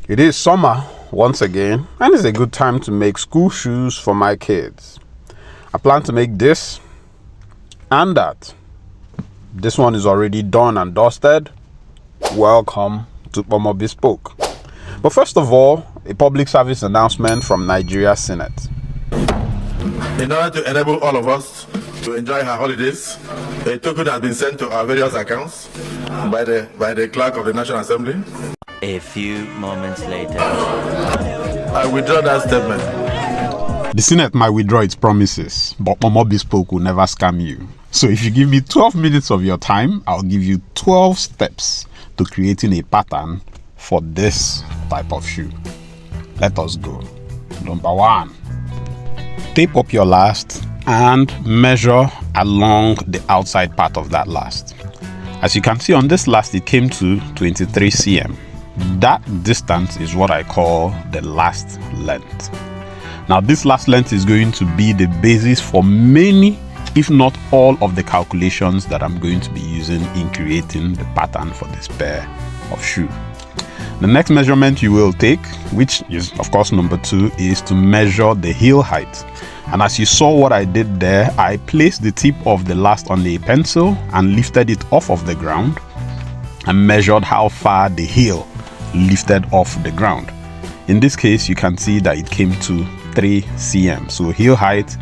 It is summer once again, and it's a good time to make school shoes for my kids. I plan to make this and that. This one is already done and dusted. Welcome to Pomo Bespoke. But first of all, a public service announcement from Nigeria Senate. In order to enable all of us to enjoy our holidays, a token has been sent to our various accounts by the clerk of the National Assembly. A few moments later. I withdraw that statement. The Senate might withdraw its promises, but Pomo Bespoke will never scam you. So if you give me 12 minutes of your time, I'll give you 12 steps to creating a pattern for this type of shoe. Let us go. Number 1. Tape up your last and measure along the outside part of that last. As you can see on this last, it came to 23 cm. That distance is what I call the last length. Now this last length is going to be the basis for many, if not all, of the calculations that I'm going to be using in creating the pattern for this pair of shoe. The next measurement you will take, which is of course number 2, is to measure the heel height. And as you saw what I did there, I placed the tip of the last on a pencil and lifted it off of the ground and measured how far the heel lifted off the ground. In this case, you can see that it came to 3 cm. So heel height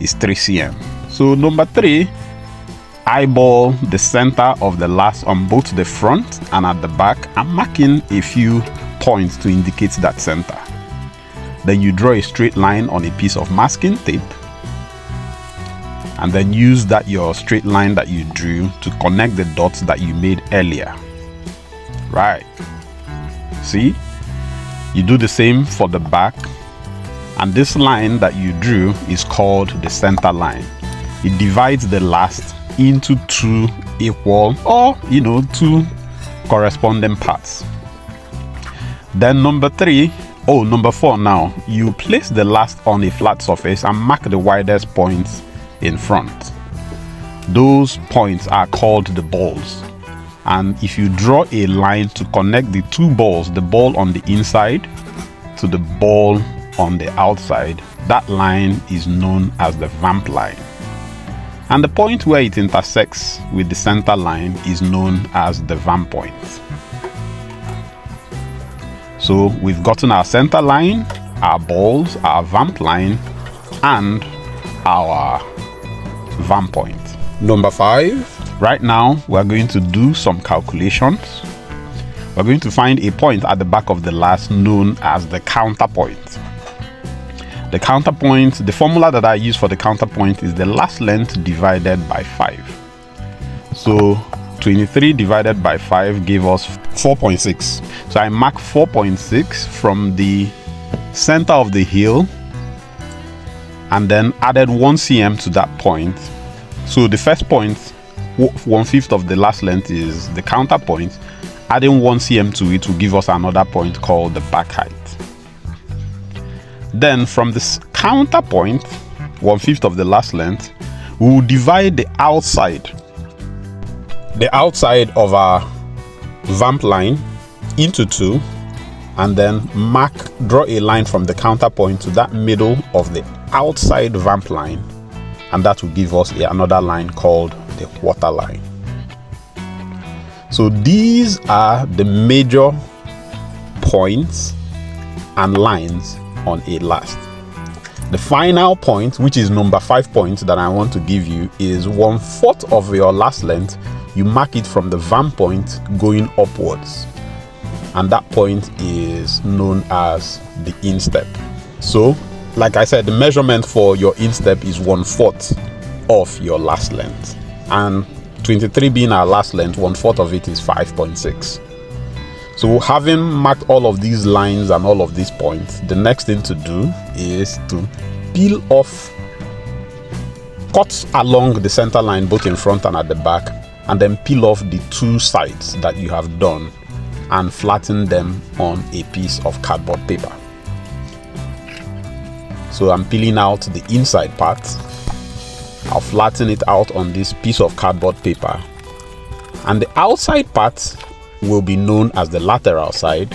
is 3 cm. So number 3, eyeball the center of the last on both the front and at the back and mark in a few points to indicate that center. Then you draw a straight line on a piece of masking tape and then use your straight line that you drew to connect the dots that you made earlier. Right. See, you do the same for the back, and this line that you drew is called the center line. It divides the last into 2 equal or 2 corresponding parts. Then number 4 now, you place the last on a flat surface and mark the widest points in front. Those points are called the balls. And if you draw a line to connect the 2 balls, the ball on the inside to the ball on the outside, that line is known as the vamp line. And the point where it intersects with the center line is known as the vamp point. So we've gotten our center line, our balls, our vamp line, and our vamp point. Number 5. Right now, we're going to do some calculations. We're going to find a point at the back of the last known as the counterpoint. The counterpoint, the formula that I use for the counterpoint is the last length divided by 5. So 23 divided by 5 gave us 4.6. So I mark 4.6 from the center of the heel and then added 1 cm to that point. So the first point, 1/5 of the last length, is the counterpoint. Adding 1 cm to it will give us another point called the back height. Then from this counterpoint, 1/5 of the last length, we will divide the outside of our vamp line into 2 and then draw a line from the counterpoint to that middle of the outside vamp line, and that will give us another line called the waterline. So these are the major points and lines on a last. The final point, which is number 5 point that I want to give you, is 1/4 of your last length. You mark it from the vamp point going upwards, and that point is known as the instep. So like I said, the measurement for your instep is 1/4 of your last length, and 23 being our last length, 1/4 of it is 5.6. So having marked all of these lines and all of these points, the next thing to do is to peel off, cut along the center line both in front and at the back, and then peel off the 2 sides that you have done and flatten them on a piece of cardboard paper. So I'm peeling out the inside part. I'll flatten it out on this piece of cardboard paper, and the outside part will be known as the lateral side,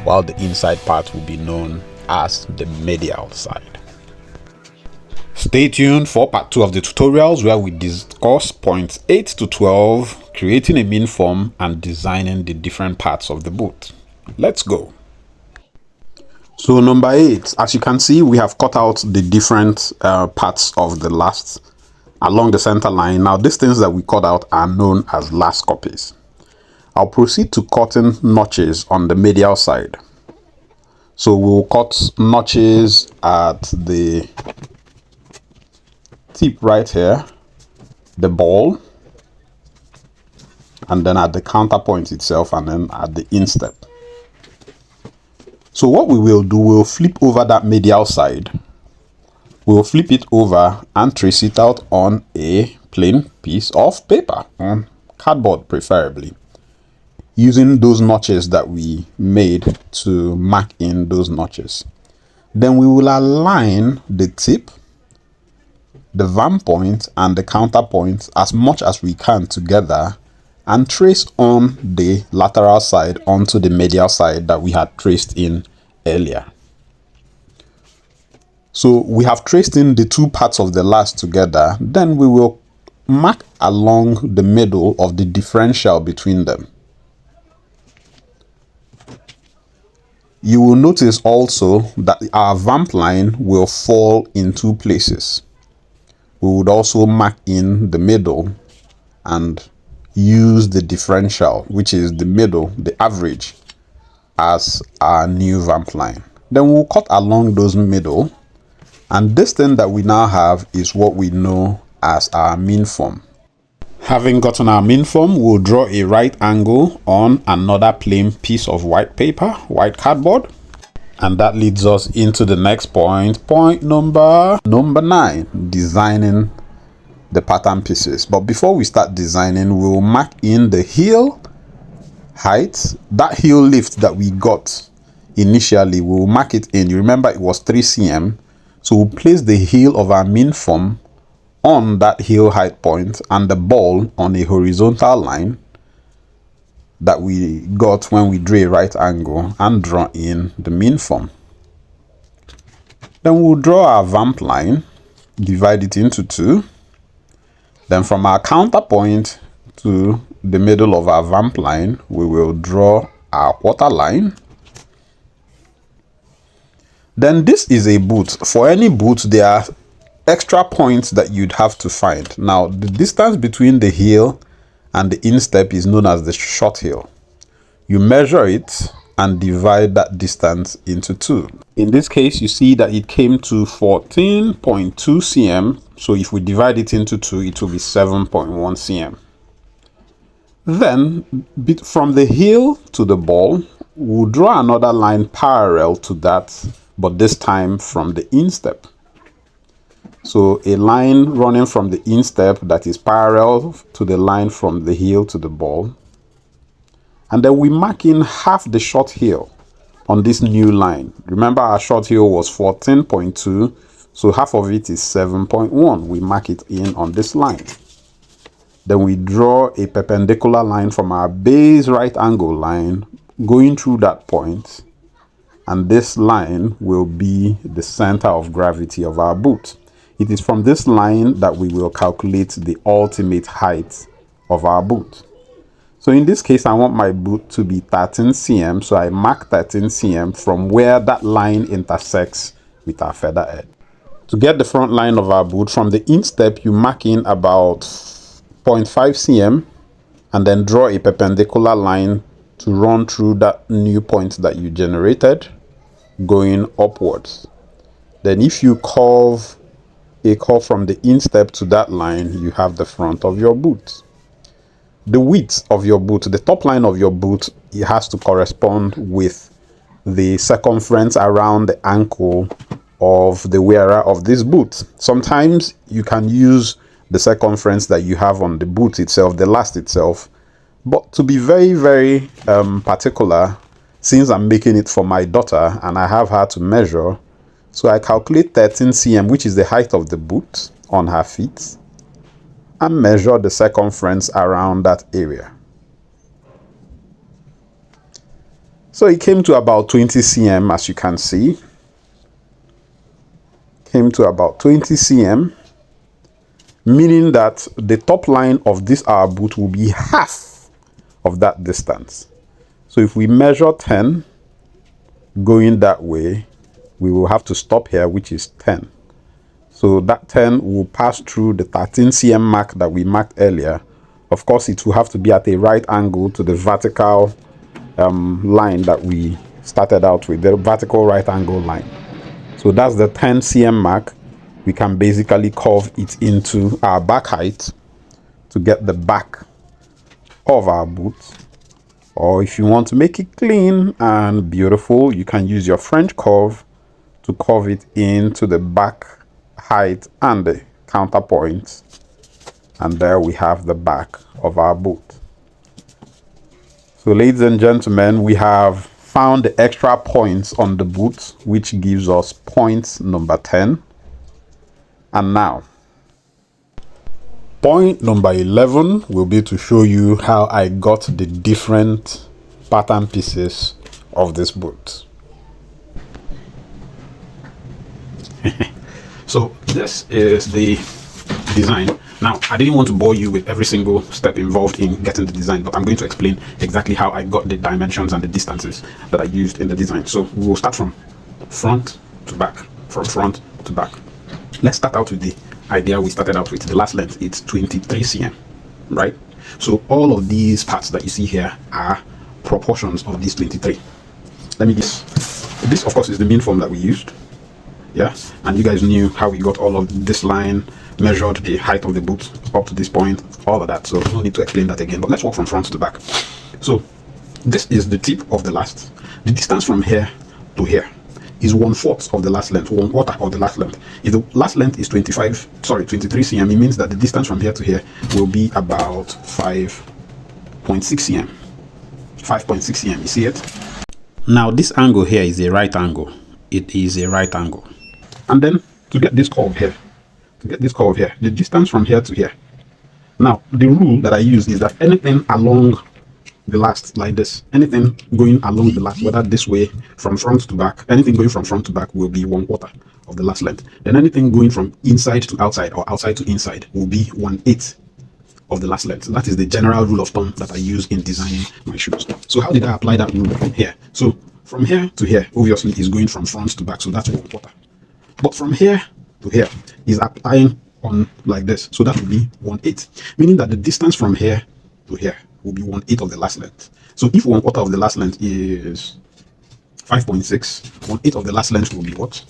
while the inside part will be known as the medial side. Stay tuned for part 2 of the tutorials, where we discuss points 8 to 12, creating a mean form and designing the different parts of the boot. Let's go. So number 8, as you can see, we have cut out the different parts of the last along the center line. Now these things that we cut out are known as last copies. I'll proceed to cutting notches on the medial side. So we'll cut notches at the tip right here, the ball, and then at the counterpoint itself, and then at the instep. So what we will do, we'll flip over that medial side. We'll flip it over and trace it out on a plain piece of paper, on cardboard preferably, using those notches that we made to mark in those notches. Then we will align the tip, the van point, and the counterpoint as much as we can together and trace on the lateral side onto the medial side that we had traced in earlier. So we have traced in the two parts of the last together. Then we will mark along the middle of the differential between them. You will notice also that our vamp line will fall in two places. We would also mark in the middle and use the differential, which is the middle, the average, as our new vamp line. Then we'll cut along those middle, and this thing that we now have is what we know as our mean form. Having gotten our mean form, we'll draw a right angle on another plain piece of white paper, white cardboard. And that leads us into the next point, point number 9, designing the pattern pieces. But before we start designing, we'll mark in the heel height, that heel lift that we got initially. We'll mark it in. You remember it was 3 cm. So we'll place the heel of our mean form on that heel height point and the ball on a horizontal line that we got when we drew a right angle, and draw in the mean form. Then we'll draw our vamp line, divide it into 2. Then from our counterpoint to the middle of our vamp line, we will draw our quarter line. Then this is a boot. For any boot, there are extra points that you'd have to find. Now, the distance between the heel and the instep is known as the short heel. You measure it and divide that distance into 2. In this case, you see that it came to 14.2 cm. So if we divide it into 2, it will be 7.1 cm. Then from the heel to the ball, we'll draw another line parallel to that, but this time from the instep. So a line running from the instep that is parallel to the line from the heel to the ball. And then we mark in half the short heel on this new line. Remember, our short heel was 14.2, so half of it is 7.1. We mark it in on this line. Then we draw a perpendicular line from our base right angle line going through that point, and this line will be the center of gravity of our boot. It is from this line that we will calculate the ultimate height of our boot. So in this case, I want my boot to be 13 cm, so I mark 13 cm from where that line intersects with our feather head. To get the front line of our boot, from the instep, you mark in about 0.5 cm and then draw a perpendicular line to run through that new point that you generated, going upwards. Then if you curve a curve from the instep to that line, you have the front of your boot. The width of your boot, the top line of your boot, it has to correspond with the circumference around the ankle of the wearer of this boot. Sometimes you can use the circumference that you have on the boot itself, the last itself. But to be very, very particular, since I'm making it for my daughter and I have her to measure, so I calculate 13 cm, which is the height of the boot on her feet, and measure the circumference around that area. So it came to about 20 cm, as you can see. Came to about 20 cm, meaning that the top line of this our boot will be half of that distance. So if we measure 10 going that way, we will have to stop here, which is 10. So that 10 will pass through the 13 cm mark that we marked earlier. Of course, it will have to be at a right angle to the vertical line that we started out with, the vertical right angle line. So that's the 10 cm mark. We can basically curve it into our back height to get the back of our boot. Or if you want to make it clean and beautiful, you can use your French curve to curve it into the back height and the counterpoint. And there we have the back of our boot. So ladies and gentlemen, we have found the extra points on the boot, which gives us point number 10. And now, point number 11 will be to show you how I got the different pattern pieces of this boot. So this is the design. Now, I didn't want to bore you with every single step involved in getting the design, but I'm going to explain exactly how I got the dimensions and the distances that I used in the design. So we will start from front to back, from front to back. Let's start out with the idea we started out with. The last length, it's 23 cm, right? So all of these parts that you see here are proportions of these 23. Let me guess. This, of course, is the mean form that we used. Yeah, and you guys knew how we got all of this line, measured the height of the boot up to this point, all of that. So no need to explain that again, but let's walk from front to back. So this is the tip of the last. The distance from here to here is 1/4 of the last length, 1/4 of the last length. If the last length is 23 cm, it means that the distance from here to here will be about 5.6 cm. 5.6 cm, you see it? Now this angle here is a right angle. It is a right angle. And then to get this curve here, the distance from here to here. Now, the rule that I use is that anything along the last, like this, anything going along the last, whether this way, from front to back, anything going from front to back will be 1/4 of the last length. Then anything going from inside to outside or outside to inside will be 1/8 of the last length. That is the general rule of thumb that I use in designing my shoes. So how did I apply that rule here? So from here to here, obviously, is going from front to back, so that's 1/4. But from here to here is applying on like this, so that will be 1/8, meaning that the distance from here to here will be 1/8 of the last length. So if 1/4 of the last length is 5.6, 1/8 of the last length will be what?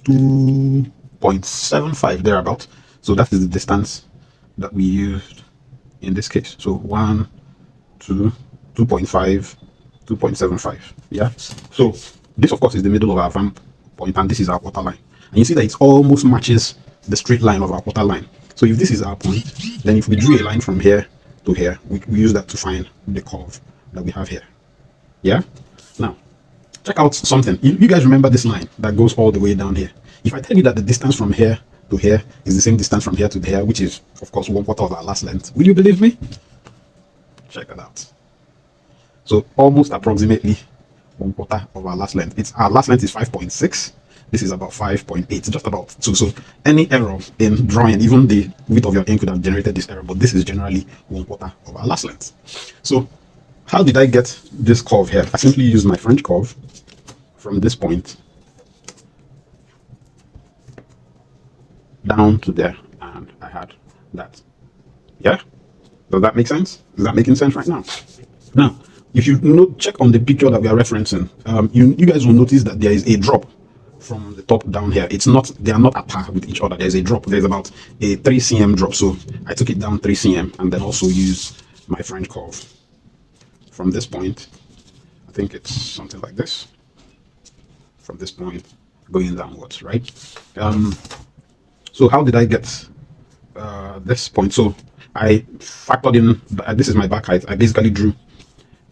2.75 thereabout. So that is the distance that we used in this case. So 1, 2, 2.5, 2.75. Yeah. So this, of course, is the middle of our vamp point, and this is our quarter line. And you see that it almost matches the straight line of our quarter line. So if this is our point, then if we drew a line from here to here, we use that to find the curve that we have here. Yeah. Now, check out something. You guys remember this line that goes all the way down here? If I tell you that the distance from here to here is the same distance from here to here, which is, of course, 1/4 of our last length, will you believe me? Check that out. So almost approximately 1/4 of our last length. Our last length is 5.6. This is about 5.8, just about 2. So any error in drawing, even the width of your ink could have generated this error, but this is generally 1/4 of our last length. So how did I get this curve here? I simply used my French curve from this point down to there, and I had that. Yeah? Does that make sense? Is that making sense right now? Now, if you check on the picture that we are referencing, you guys will notice that there is a drop from the top down here. They are not at par with each other. There's a drop. There's about a 3 cm drop. So I took it down 3 cm and then also used my French curve from this point. I think it's something like this. From this point going downwards, right? So how did I get this point? So I factored in, this is my back height. I basically drew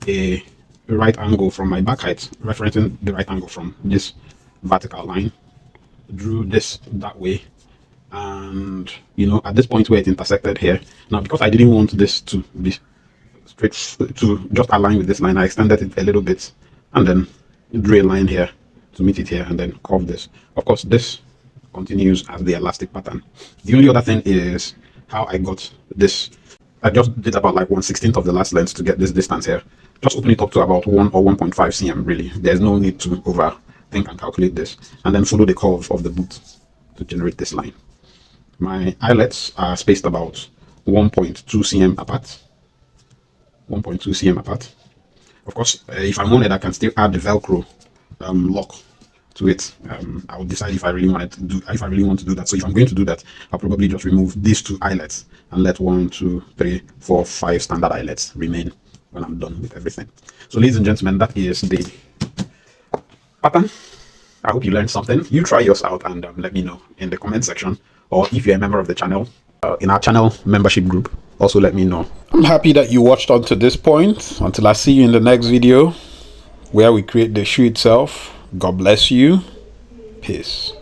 a right angle from my back height, referencing the right angle from this vertical line, drew this that way, and at this point where it intersected here, now because I didn't want this to be straight to just align with this line, I extended it a little bit and then draw a line here to meet it here, and then curve this. Of course, this continues as the elastic pattern. The only other thing is how I got this. I just did about like 1/16 of the last length to get this distance here. Just open it up to about 1 or 1.5 cm really. There's no need to overthink and calculate this. And then follow the curve of the boot to generate this line. My eyelets are spaced about 1.2 cm apart. 1.2 cm apart. Of course, if I wanted, I can still add the Velcro lock to it. I'll decide if I really want to do that. So if I'm going to do that, I'll probably just remove these 2 eyelets and let 1, 2, 3, 4, 5 standard eyelets remain when I'm done with everything. So ladies and gentlemen, that is the pattern. I hope you learned something. You try yours out and let me know in the comment section, or if you're a member of the channel, in our channel membership group, also let me know. I'm happy that you watched on to this point. Until I see you in the next video where we create the shoe itself, God bless you. Peace.